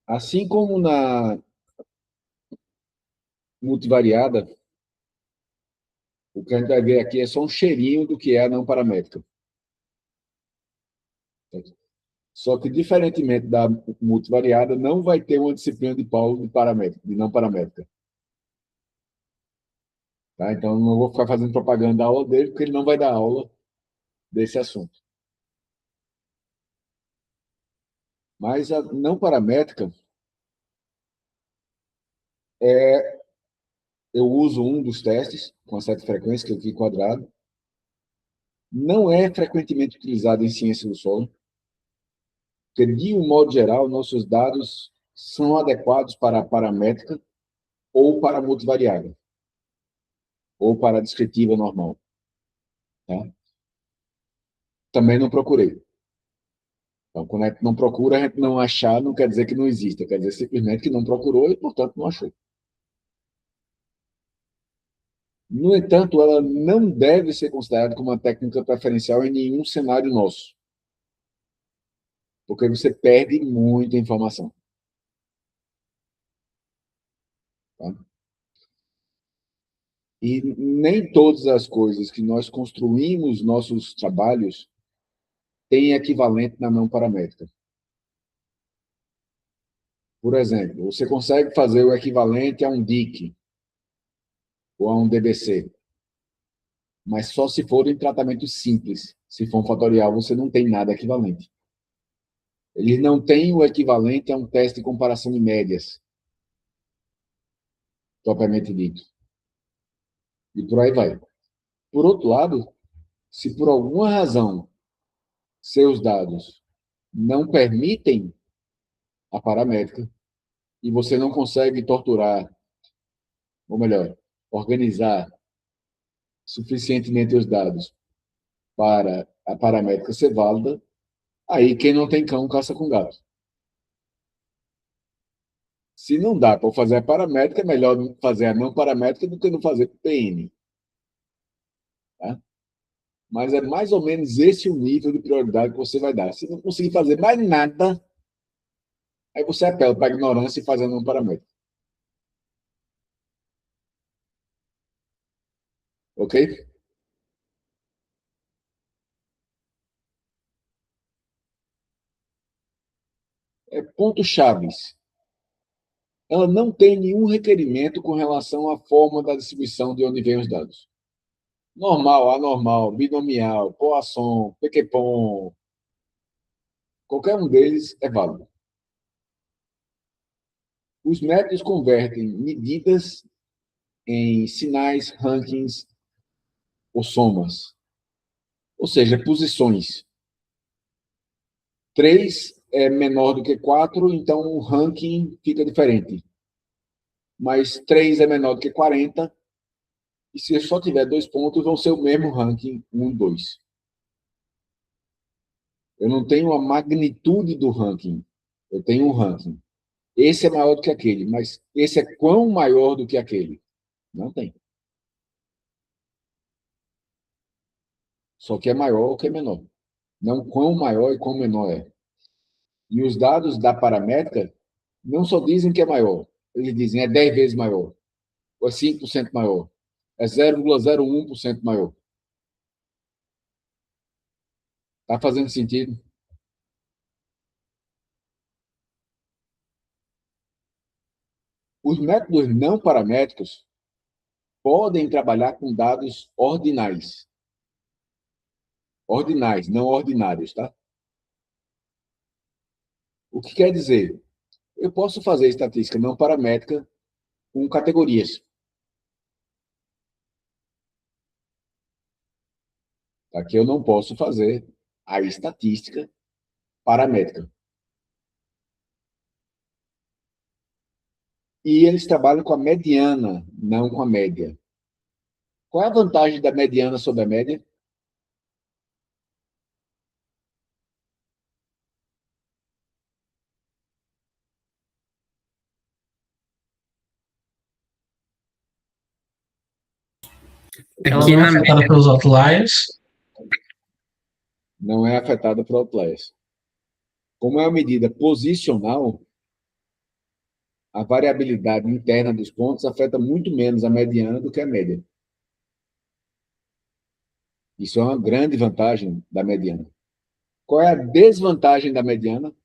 Assim como na multivariada, o que a gente vai ver aqui é só um cheirinho do que é a não paramétrica. Só que, diferentemente da multivariada, não vai ter uma disciplina de Paulo de não paramétrica. Tá? Então, não vou ficar fazendo propaganda da aula dele, porque ele não vai dar aula desse assunto. Mas a não paramétrica, eu uso um dos testes, com a certa frequência, que é o Q quadrado. Não é frequentemente utilizado em ciência do solo, porque, de um modo geral, nossos dados são adequados para a paramétrica ou para a multivariada, ou para a descritiva normal. Tá? Também não procurei. Então, quando a gente não procura, a gente não achar, não quer dizer que não exista, quer dizer simplesmente que não procurou e, portanto, não achou. No entanto, ela não deve ser considerada como uma técnica preferencial em nenhum cenário nosso, porque você perde muita informação. Tá? E nem todas as coisas que nós construímos nossos trabalhos têm equivalente na não paramétrica. Por exemplo, você consegue fazer o equivalente a um DIC ou a um DBC, mas só se for em tratamento simples. Se for um fatorial, você não tem nada equivalente. Eles não têm o equivalente a um teste de comparação de médias, propriamente dito. E por aí vai. Por outro lado, se por alguma razão seus dados não permitem a paramétrica e você não consegue torturar, ou melhor, organizar suficientemente os dados para a paramétrica ser válida, aí quem não tem cão caça com gato. Se não dá para fazer a paramétrica, é melhor fazer a não paramétrica do que não fazer PN. Tá? Mas é mais ou menos esse o nível de prioridade que você vai dar. Se não conseguir fazer mais nada, aí você apela para a ignorância e faz a não paramétrica. Ok? Pontos chaves. Ela não tem nenhum requerimento com relação à forma da distribuição de onde vêm os dados. Normal, anormal, binomial, Poisson, Pequepon, qualquer um deles é válido. Os métodos convertem medidas em sinais, rankings ou somas, ou seja, posições. 3 é menor do que 4, então o ranking fica diferente. Mas 3 é menor do que 40, e se só tiver 2 pontos, vão ser o mesmo ranking 1 e 2. Eu não tenho a magnitude do ranking, eu tenho um ranking. Esse é maior do que aquele, mas esse é quão maior do que aquele? Não tem. Só que é maior ou que é menor. Não quão maior e quão menor é. E os dados da paramétrica não só dizem que é maior, eles dizem é 10 vezes maior, ou é 5% maior, é 0,01% maior. Está fazendo sentido? Os métodos não paramétricos podem trabalhar com dados ordinais. Ordinais, não ordinários, tá? O que quer dizer? Eu posso fazer estatística não paramétrica com categorias. Aqui eu não posso fazer a estatística paramétrica. E eles trabalham com a mediana, não com a média. Qual é a vantagem da mediana sobre a média? Ela não é afetada pelos outliers. Não é afetada por outliers. Como é uma medida posicional, a variabilidade interna dos pontos afeta muito menos a mediana do que a média. Isso é uma grande vantagem da mediana. Qual é a desvantagem da mediana?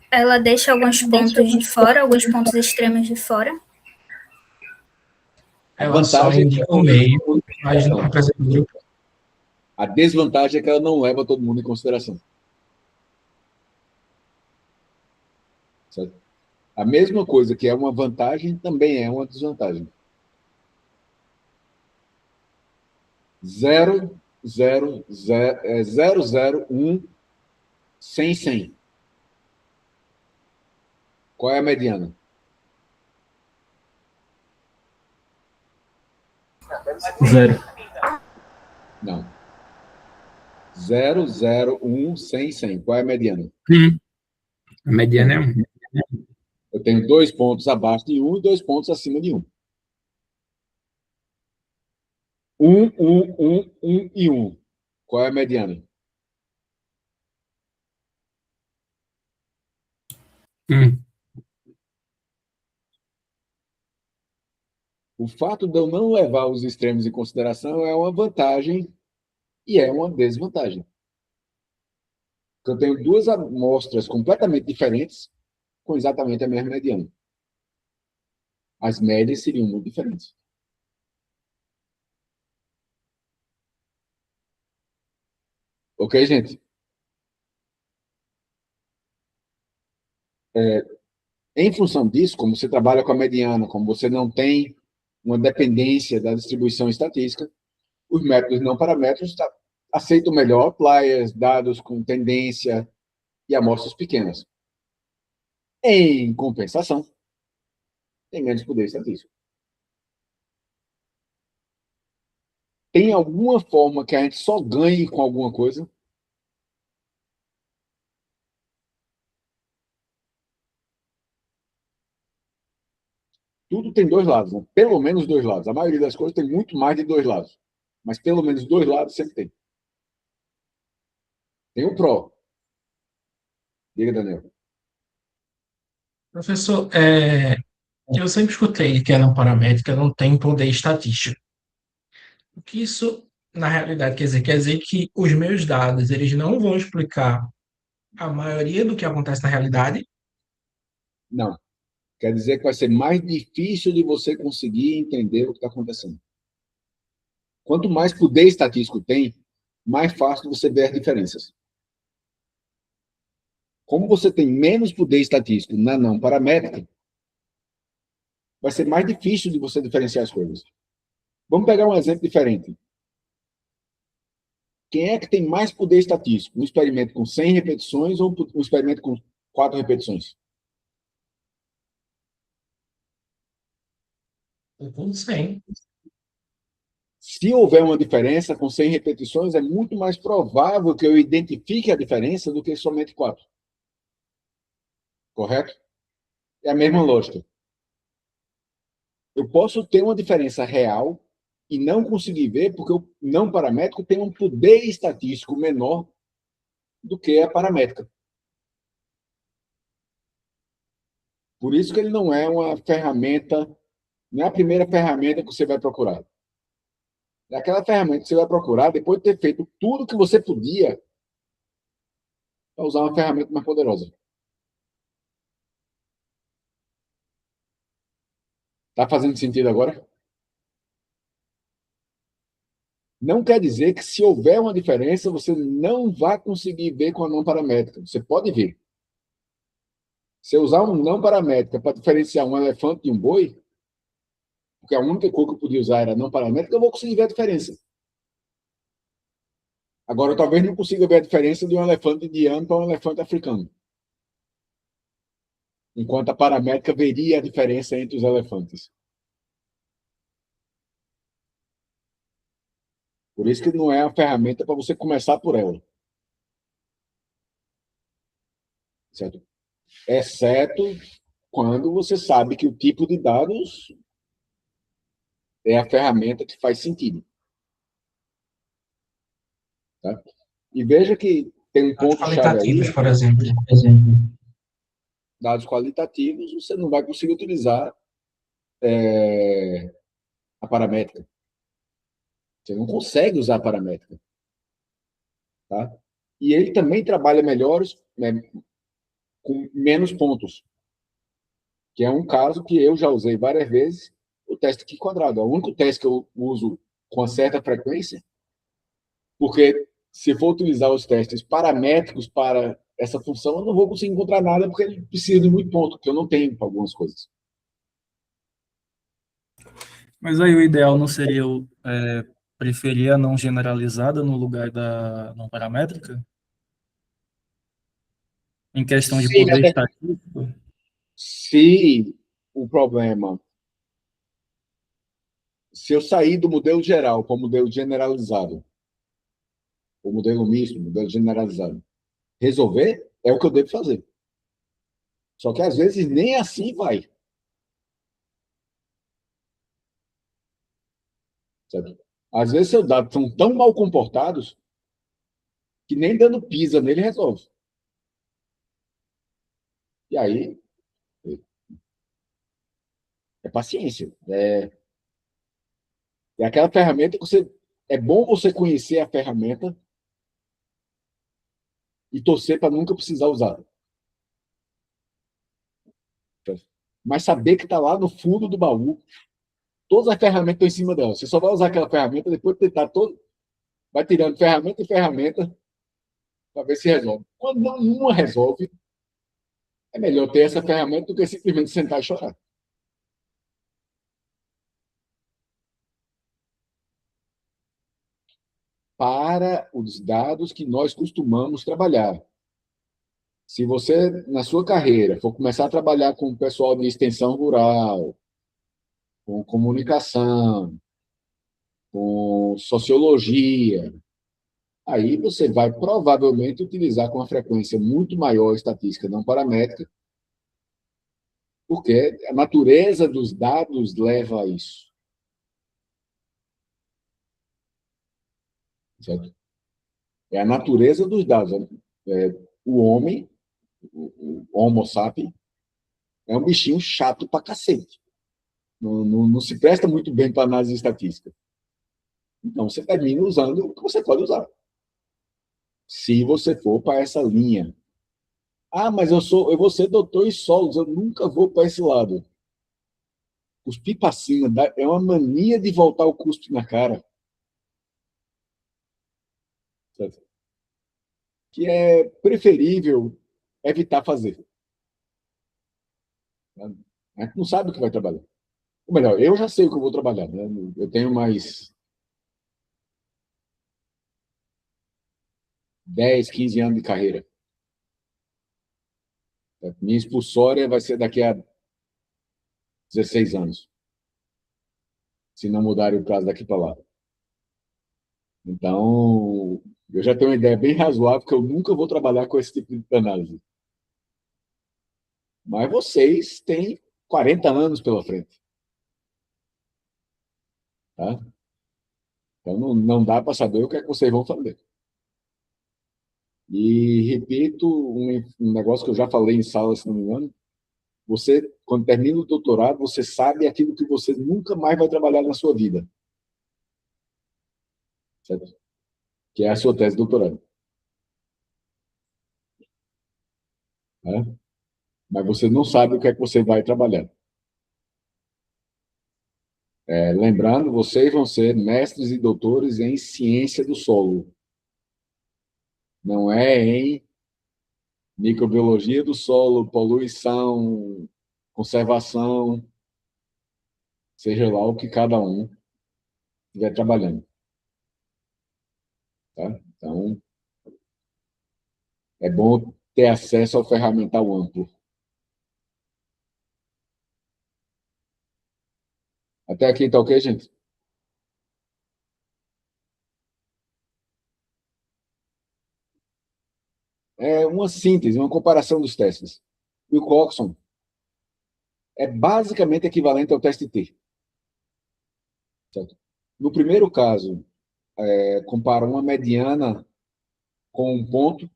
Ela deixa alguns pontos de fora, alguns pontos extremos de fora. Ela só indica o meio, mas não representa o grupo. A desvantagem é que ela não leva todo mundo em consideração. Certo? A mesma coisa que é uma vantagem também é uma desvantagem. 0, 0, 0, 0, 0, 1, 100, 100. Qual é a mediana? Zero. Não. 0, 0, 1, 100, 100. Qual é a mediana? A mediana é 1. Eu tenho 2 pontos abaixo de 1 e 2 pontos acima de 1. 1, 1, 1, 1 e 1. Qual é a mediana? 1. O fato de eu não levar os extremos em consideração é uma vantagem e é uma desvantagem. Porque eu tenho duas amostras completamente diferentes com exatamente a mesma mediana. As médias seriam muito diferentes. Ok, gente? Em função disso, como você trabalha com a mediana, como você não tem uma dependência da distribuição estatística, os métodos não paramétricos aceitam melhor outliers, dados com tendência e amostras pequenas. Em compensação, tem menos poder estatístico. Tem alguma forma que a gente só ganhe com alguma coisa? Tudo tem dois lados, né? Pelo menos dois lados. A maioria das coisas tem muito mais de dois lados. Mas pelo menos dois lados sempre tem. Tem o pró. Diga, Daniel. Professor, eu sempre escutei que a não paramétrica não tem poder estatístico. O que isso, na realidade, quer dizer? Quer dizer que os meus dados, eles não vão explicar a maioria do que acontece na realidade? Não. Quer dizer que vai ser mais difícil de você conseguir entender o que está acontecendo. Quanto mais poder estatístico tem, mais fácil você ver as diferenças. Como você tem menos poder estatístico na não paramétrica, vai ser mais difícil de você diferenciar as coisas. Vamos pegar um exemplo diferente. Quem é que tem mais poder estatístico? Um experimento com 100 repetições ou um experimento com 4 repetições? Eu com 100. Se houver uma diferença com 100 repetições, é muito mais provável que eu identifique a diferença do que somente 4. Correto? É a mesma lógica. Eu posso ter uma diferença real e não conseguir ver porque o não paramétrico tem um poder estatístico menor do que a paramétrica. Por isso que ele não é uma ferramenta, não é a primeira ferramenta que você vai procurar. É aquela ferramenta que você vai procurar depois de ter feito tudo que você podia para usar uma ferramenta mais poderosa. Está fazendo sentido agora? Não quer dizer que se houver uma diferença, você não vai conseguir ver com a não paramétrica. Você pode ver. Se eu usar um não paramétrica para diferenciar um elefante de um boi, porque a única cor que eu podia usar era não paramétrica, eu vou conseguir ver a diferença. Agora, eu talvez não consiga ver a diferença de um elefante indiano para um elefante africano. Enquanto a paramétrica veria a diferença entre os elefantes. Por isso que não é uma ferramenta para você começar por ela. Certo? Exceto quando você sabe que o tipo de dados é a ferramenta que faz sentido. Tá? E veja que tem um Dados ponto-chave qualitativos, aí, por exemplo. dados qualitativos, você não vai conseguir utilizar a paramétrica. Você não consegue usar a paramétrica. Tá? E ele também trabalha melhor, né, com menos pontos, que é um caso que eu já usei várias vezes, o teste aqui quadrado. É o único teste que eu uso com uma certa frequência, porque se for utilizar os testes paramétricos para essa função, eu não vou conseguir encontrar nada, porque ele precisa de muito ponto, que eu não tenho para algumas coisas. Mas aí o ideal não seria preferir a não generalizada no lugar da não paramétrica? Em questão de Sim, poder até estatístico? se o problema, se eu sair do modelo geral para o modelo generalizado, o modelo misto, o modelo generalizado, resolver é o que eu devo fazer. Só que às vezes nem assim vai. Sabe? Às vezes seus dados são tão mal comportados que nem dando pisa nele resolve. E aí é paciência. É aquela ferramenta que você. É bom você conhecer a ferramenta e torcer para nunca precisar usar. Mas saber que está lá no fundo do baú, todas as ferramentas estão em cima dela. Você só vai usar aquela ferramenta depois de tentar todo. Vai tirando ferramenta e ferramenta para ver se resolve. Quando nenhuma resolve, é melhor ter essa ferramenta do que simplesmente sentar e chorar. Para os dados que nós costumamos trabalhar. Se você, na sua carreira, for começar a trabalhar com o pessoal de extensão rural, com comunicação, com sociologia, aí você vai provavelmente utilizar com uma frequência muito maior a estatística não paramétrica, porque a natureza dos dados leva a isso. Certo? É a natureza dos dados. O homem, o Homo sapiens, é um bichinho chato pra cacete. Não se presta muito bem para análise estatística. Então, você termina usando o que você pode usar. Se você for para essa linha. Ah, mas eu vou ser doutor em solos, eu nunca vou para esse lado. Cuspir para cima é uma mania de voltar o cuspe na cara. Certo? Que é preferível evitar fazer. A gente não sabe o que vai trabalhar. Ou melhor, eu já sei o que eu vou trabalhar. Né? Eu tenho mais 10, 15 anos de carreira. Minha expulsória vai ser daqui a 16 anos, se não mudarem o prazo daqui para lá. Então, eu já tenho uma ideia bem razoável que eu nunca vou trabalhar com esse tipo de análise. Mas vocês têm 40 anos pela frente. Tá? Então, não dá para saber o que é que vocês vão fazer. E repito um negócio que eu já falei em sala, se não me engano. Você, quando termina o doutorado, você sabe aquilo que você nunca mais vai trabalhar na sua vida. Certo? Que é a sua tese de doutorado. Tá? Mas você não sabe o que é que você vai trabalhar. Lembrando, vocês vão ser mestres e doutores em ciência do solo. Não é em microbiologia do solo, poluição, conservação, seja lá o que cada um estiver trabalhando. Tá? Então, é bom ter acesso ao ferramental amplo. Até aqui tá ok, gente? É uma síntese, uma comparação dos testes. E o Coxon é basicamente equivalente ao teste T. Certo? No primeiro caso, compara uma mediana com um ponto.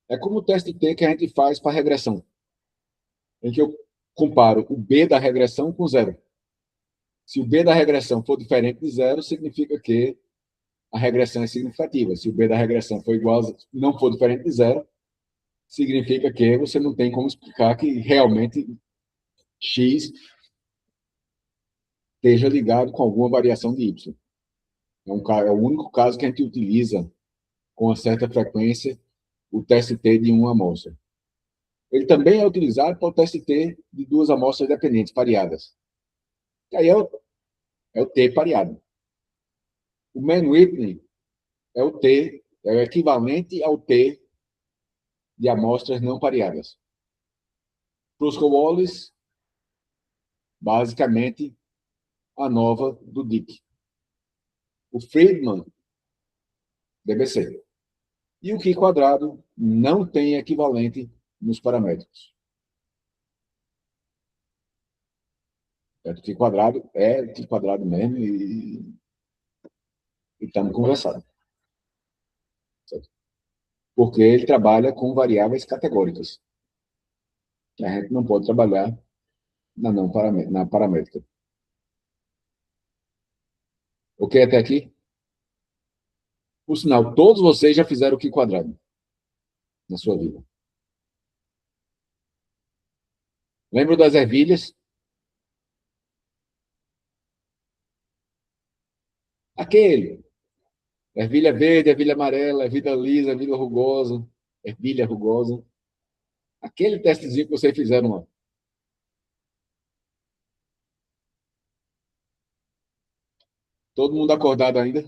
É como o teste T que a gente faz para regressão, em que eu comparo o B da regressão com zero. Se o B da regressão for diferente de zero, significa que a regressão é significativa. Se o B da regressão for igual, não for diferente de zero, significa que você não tem como explicar que realmente X esteja ligado com alguma variação de Y. É o único caso que a gente utiliza com uma certa frequência o TST de uma amostra. Ele também é utilizado para o TST de duas amostras dependentes, pareadas. E aí é o T pareado. O Mann-Whitney é o T, é o equivalente ao T de amostras não pareadas. Pruskal-Wallis, basicamente, a nova do Dick. O Friedman, DBC. E o Qi quadrado não tem equivalente nos paramétricos. O Qi quadrado é o Qi quadrado mesmo e estamos conversando. Certo? Porque ele trabalha com variáveis categóricas. A gente não pode trabalhar na paramétrica. Ok até aqui? Por sinal, todos vocês já fizeram o Qi quadrado na sua vida. Lembram das ervilhas? Aquele. Ervilha verde, ervilha amarela, ervilha lisa, ervilha rugosa. Aquele testezinho que vocês fizeram lá. Todo mundo acordado ainda?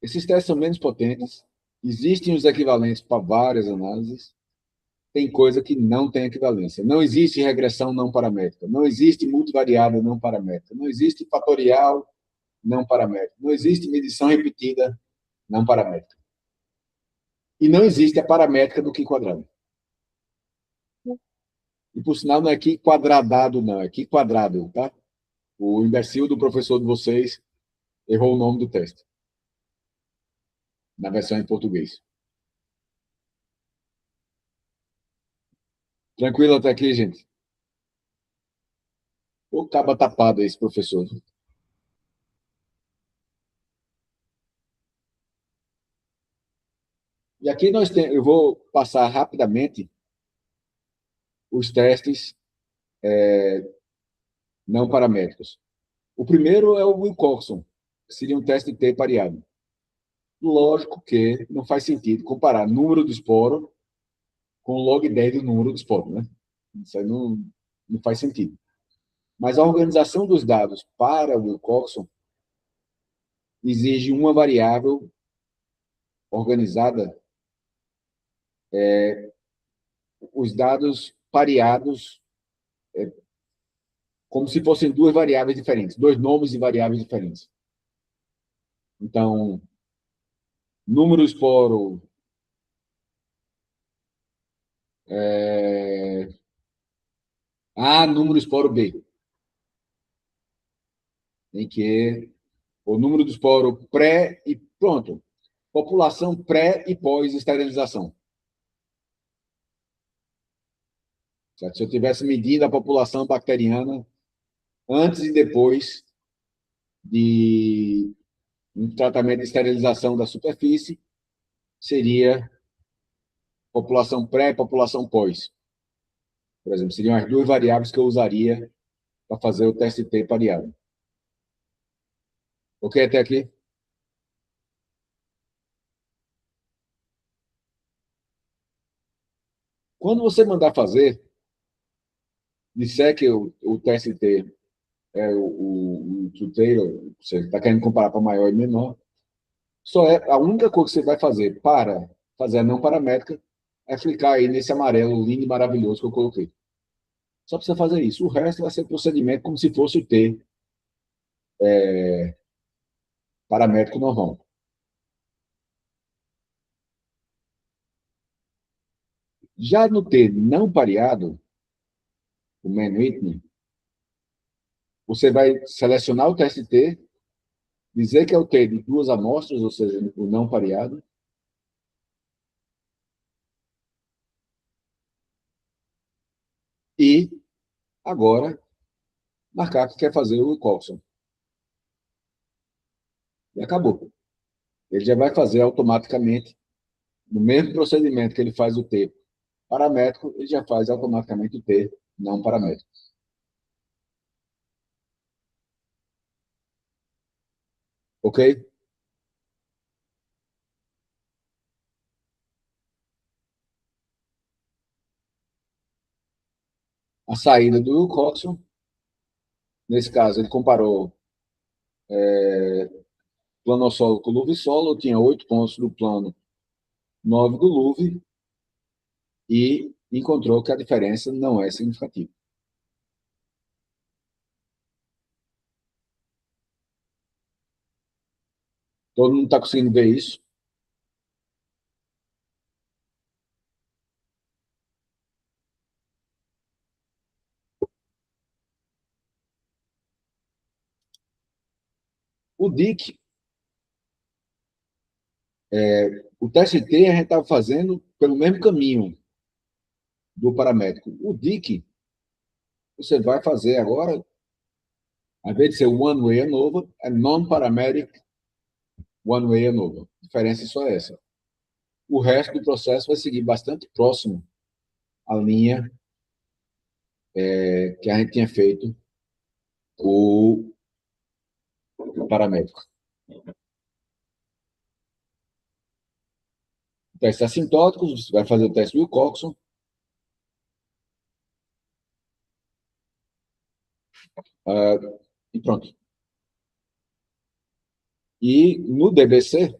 Esses testes são menos potentes. Existem os equivalentes para várias análises. Tem coisa que não tem equivalência. Não existe regressão não paramétrica. Não existe multivariável não paramétrica. Não existe fatorial não paramétrica. Não existe medição repetida não paramétrica. E não existe a paramétrica do Qi quadrado. E, por sinal, não é Qi quadradado, não. É Qi quadrado, tá? O imbecil do professor de vocês errou o nome do teste. Na versão em português. Tranquilo até aqui, gente? O caba tapado esse professor. E aqui eu vou passar rapidamente os testes não paramétricos. O primeiro é o Wilcoxon, que seria um teste T pareado. Lógico que não faz sentido comparar número do esporo com log 10 do número do esporo, né? Isso aí não faz sentido. Mas a organização dos dados para o Wilcoxon exige uma variável organizada, os dados pareados, como se fossem duas variáveis diferentes, dois nomes de variáveis diferentes. Então, número esporo A, número esporo B, em que o número do esporo pré e pronto, população pré e pós-esterilização. Certo? Se eu tivesse medido a população bacteriana antes e depois de um tratamento de esterilização da superfície, seria população pré e população pós. Por exemplo, seriam as duas variáveis que eu usaria para fazer o teste T pareado. Ok até aqui? Quando você mandar fazer, disser que o teste T é o true tailor, você está querendo comparar para maior e menor, só é a única coisa que você vai fazer para fazer a não paramétrica é clicar aí nesse amarelo lindo e maravilhoso que eu coloquei. Só precisa fazer isso. O resto vai ser procedimento como se fosse o T paramétrico normal. Já no T não pareado, o Mann-Whitney, você vai selecionar o TST, dizer que é o T de duas amostras, ou seja, o não pareado, e agora marcar que quer fazer o Wilcoxon. E acabou. Ele já vai fazer automaticamente, no mesmo procedimento que ele faz o T paramétrico, ele já faz automaticamente o T não paramétrico. Ok? A saída do Wilcoxon, nesse caso, ele comparou planosolo com luve-solo, tinha 8 pontos do plano, 9 do luve, e encontrou que a diferença não é significativa. Todo mundo está conseguindo ver isso? O DIC, o TST a gente estava fazendo pelo mesmo caminho do paramétrico. O DIC, você vai fazer agora, ao invés de ser one-way ANOVA, é non-parametric one-way ANOVA. A diferença é só essa. O resto do processo vai seguir bastante próximo à linha que a gente tinha feito o paramétrico. Testes assintóticos, você vai fazer o teste do Wilcoxon. E pronto. E no DBC,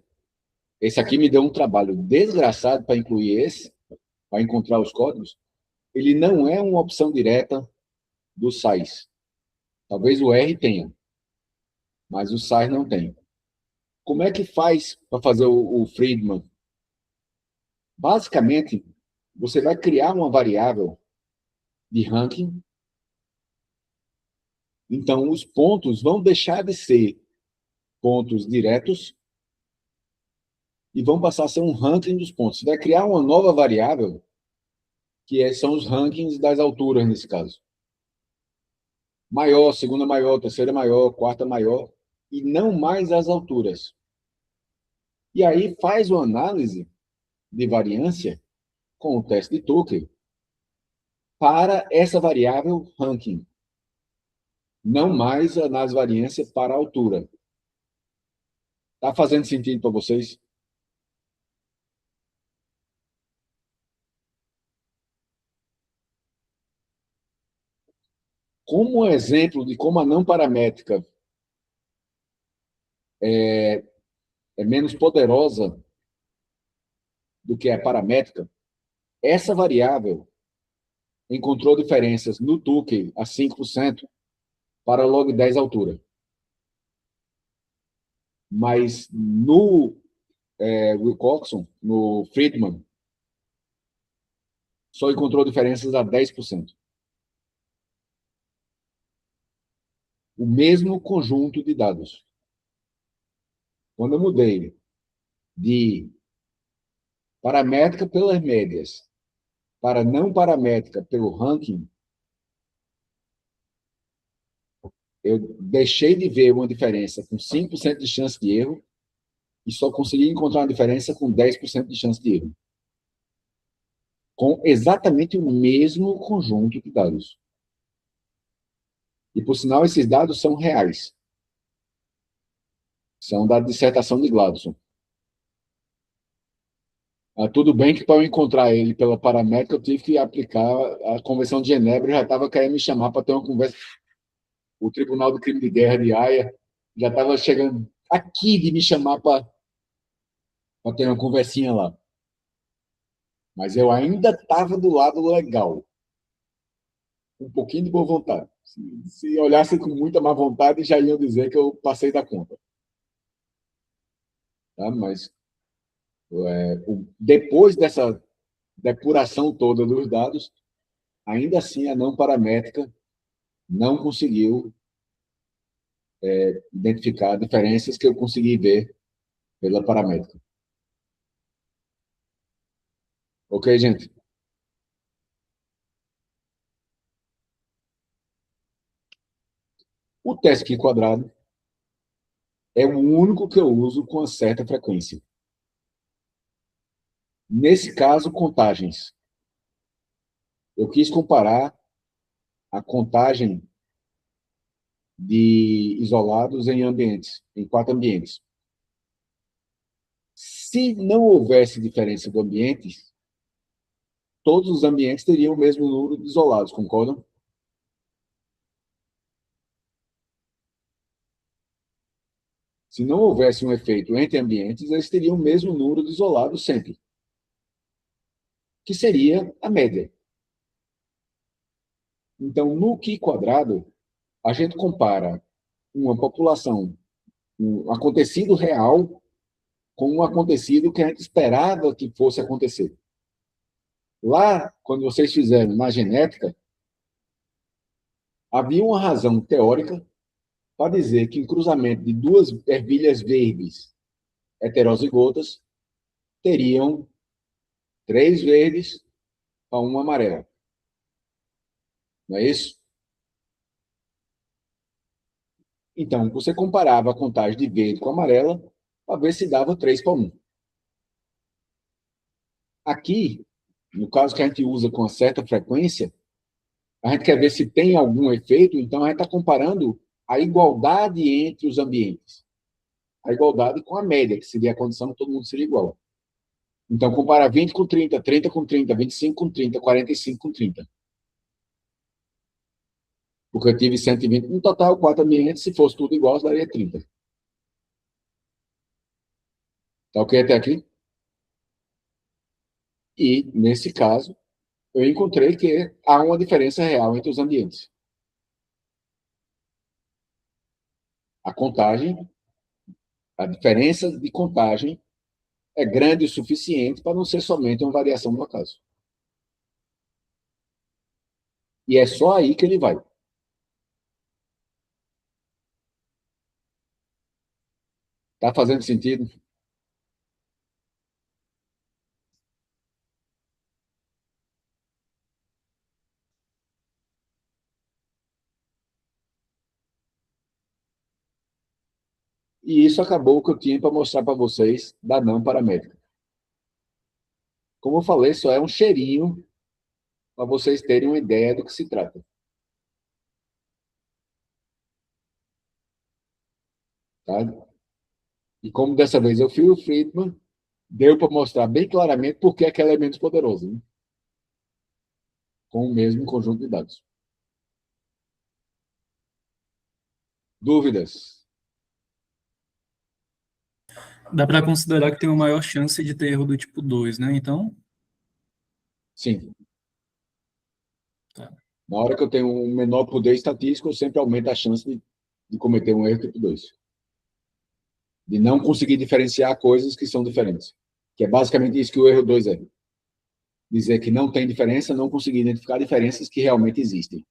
esse aqui me deu um trabalho desgraçado para incluir esse, para encontrar os códigos. Ele não é uma opção direta do SAIS. Talvez o R tenha, mas o SAIS não tem. Como é que faz para fazer o Friedman? Basicamente, você vai criar uma variável de ranking. Então, os pontos vão deixar de ser pontos diretos e vão passar a ser um ranking dos pontos. Você vai criar uma nova variável, que são os rankings das alturas, nesse caso. Maior, segunda maior, terceira maior, quarta maior, e não mais as alturas. E aí faz uma análise de variância com o teste de Tucker para essa variável ranking. Não mais a análise de variância para a altura. Está fazendo sentido para vocês? Como exemplo de como a não paramétrica é menos poderosa do que a paramétrica, essa variável encontrou diferenças no Tucker a 5% para log 10 altura. Mas no Wilcoxon, no Friedman, só encontrou diferenças a 10%. O mesmo conjunto de dados. Quando eu mudei de paramétrica pelas médias para não paramétrica pelo ranking, eu deixei de ver uma diferença com 5% de chance de erro e só consegui encontrar uma diferença com 10% de chance de erro. Com exatamente o mesmo conjunto de dados. E, por sinal, esses dados são reais. São da dissertação de Gladson. Tudo bem que para eu encontrar ele pela paramétrica, eu tive que aplicar a Convenção de Genebra, já estava querendo me chamar para ter uma conversa. O Tribunal do Crime de Guerra de Haia já estava chegando aqui de me chamar para ter uma conversinha lá. Mas eu ainda estava do lado legal. Um pouquinho de boa vontade. Se olhassem com muita má vontade, já iam dizer que eu passei da conta. Tá? Mas depois depuração toda dos dados, ainda assim a não paramétrica não conseguiu identificar diferenças que eu consegui ver pela paramétrica. Ok, gente? O teste Q quadrado é o único que eu uso com uma certa frequência. Nesse caso, contagens. Eu quis comparar a contagem de isolados em ambientes, em 4 ambientes. Se não houvesse diferença de ambientes, todos os ambientes teriam o mesmo número de isolados, concordam? Se não houvesse um efeito entre ambientes, eles teriam o mesmo número de isolados sempre, que seria a média. Então, no Q quadrado, a gente compara uma população, um acontecido real, com um acontecido que a gente esperava que fosse acontecer. Lá, quando vocês fizeram na genética, havia uma razão teórica para dizer que em cruzamento de 2 ervilhas verdes heterozigotas teriam 3 verdes para uma amarela. Não é isso? Então, você comparava a contagem de verde com amarela para ver se dava 3 para 1. Aqui, no caso que a gente usa com uma certa frequência, a gente quer ver se tem algum efeito, então a gente está comparando a igualdade entre os ambientes. A igualdade com a média, que seria a condição que todo mundo seria igual. Então, compara 20 com 30, 30 com 30, 25 com 30, 45 com 30. Porque eu tive 120 no total, 4 ambientes, se fosse tudo igual, daria 30. Tá ok até aqui? E, nesse caso, eu encontrei que há uma diferença real entre os ambientes. A contagem, a diferença de contagem é grande o suficiente para não ser somente uma variação do acaso. E é só aí que ele vai. Está fazendo sentido? E isso acabou o que eu tinha para mostrar para vocês da não paramétrica. Como eu falei, só é um cheirinho para vocês terem uma ideia do que se trata. Tá? E como dessa vez eu fui o Friedman, deu para mostrar bem claramente por que aquele é menos poderoso, né? Com o mesmo conjunto de dados. Dúvidas? Dá para considerar que tem uma maior chance de ter erro do tipo 2, né? Então, Sim. Tá. Na hora que eu tenho um menor poder estatístico, eu sempre aumento a chance de cometer um erro tipo 2. De não conseguir diferenciar coisas que são diferentes. Que é basicamente isso que o erro 2 é. Dizer que não tem diferença, não conseguir identificar diferenças que realmente existem.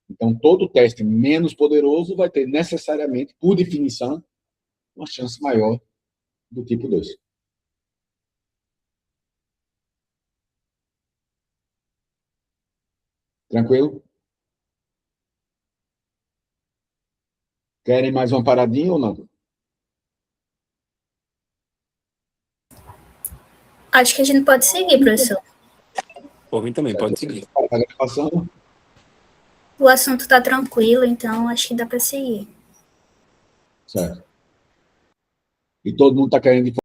Então, todo teste menos poderoso vai ter necessariamente, por definição, uma chance maior do tipo 2. Tranquilo? Querem mais uma paradinha ou não? Acho que a gente pode seguir, professor. Por mim também, pode seguir. A gravação? O assunto está tranquilo, então acho que dá para seguir. Certo. E todo mundo está querendo